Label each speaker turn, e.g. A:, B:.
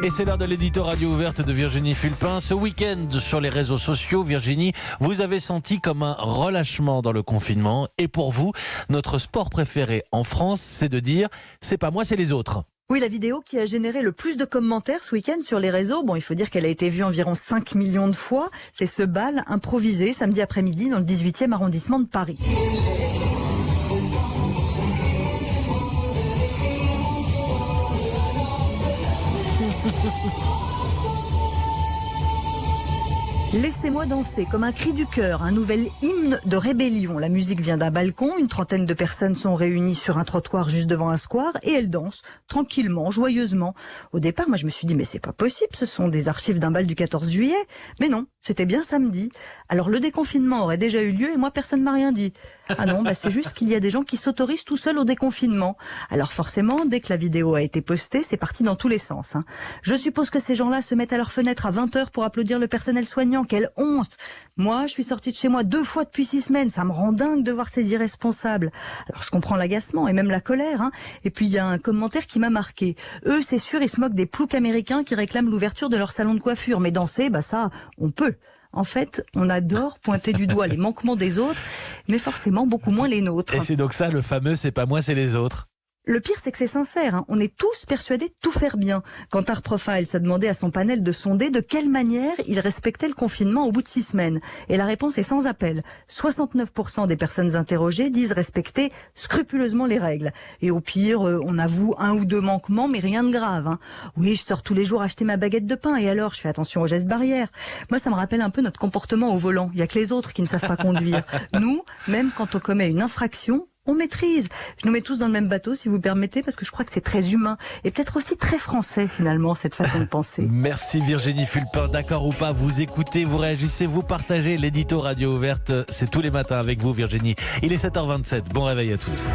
A: Et c'est l'heure de l'édito radio ouverte de Virginie Fulpin. Ce week-end sur les réseaux sociaux, Virginie, vous avez senti comme un relâchement dans le confinement. Et pour vous, notre sport préféré en France, c'est de dire « c'est pas moi, c'est les autres ».
B: Oui, la vidéo qui a généré le plus de commentaires ce week-end sur les réseaux, il faut dire qu'elle a été vue environ 5 millions de fois, c'est ce bal improvisé samedi après-midi dans le 18e arrondissement de Paris. Laissez-moi danser, comme un cri du cœur, un nouvel hymne de rébellion. La musique vient d'un balcon, une trentaine de personnes sont réunies sur un trottoir juste devant un square et elles dansent tranquillement, joyeusement. Au départ, moi je me suis dit mais c'est pas possible, ce sont des archives d'un bal du 14 juillet. Mais non, c'était bien samedi. Alors le déconfinement aurait déjà eu lieu et moi personne m'a rien dit. Ah non, c'est juste qu'il y a des gens qui s'autorisent tout seuls au déconfinement. Alors forcément, dès que la vidéo a été postée, c'est parti dans tous les sens. Je suppose que ces gens-là se mettent à leur fenêtre à 20h pour applaudir le personnel soignant. Quelle honte! Moi, je suis sortie de chez moi 2 fois depuis 6 semaines. Ça me rend dingue de voir ces irresponsables. Alors, je comprends l'agacement et même la colère. Et puis, il y a un commentaire qui m'a marqué. Eux, c'est sûr, ils se moquent des ploucs américains qui réclament l'ouverture de leur salon de coiffure. Mais danser, ça, on peut. En fait, on adore pointer du doigt les manquements des autres, mais forcément beaucoup moins les nôtres.
A: Et c'est donc ça, le fameux « c'est pas moi, c'est les autres ».
B: Le pire, c'est que c'est sincère. On est tous persuadés de tout faire bien. Quand Art Profile s'est demandé à son panel de sonder de quelle manière il respectait le confinement au bout de 6 semaines. Et la réponse est sans appel. 69% des personnes interrogées disent respecter scrupuleusement les règles. Et au pire, on avoue 1 ou 2 manquements, mais rien de grave. Oui, je sors tous les jours acheter ma baguette de pain et alors je fais attention aux gestes barrières. Moi, ça me rappelle un peu notre comportement au volant. Il y a que les autres qui ne savent pas conduire. Nous, même quand on commet une infraction, on maîtrise. Je nous mets tous dans le même bateau, si vous permettez, parce que je crois que c'est très humain et peut-être aussi très français, finalement, cette façon de penser.
A: Merci Virginie Fulpin. D'accord ou pas, vous écoutez, vous réagissez, vous partagez l'édito radio ouverte. C'est tous les matins avec vous, Virginie. Il est 7h27. Bon réveil à tous.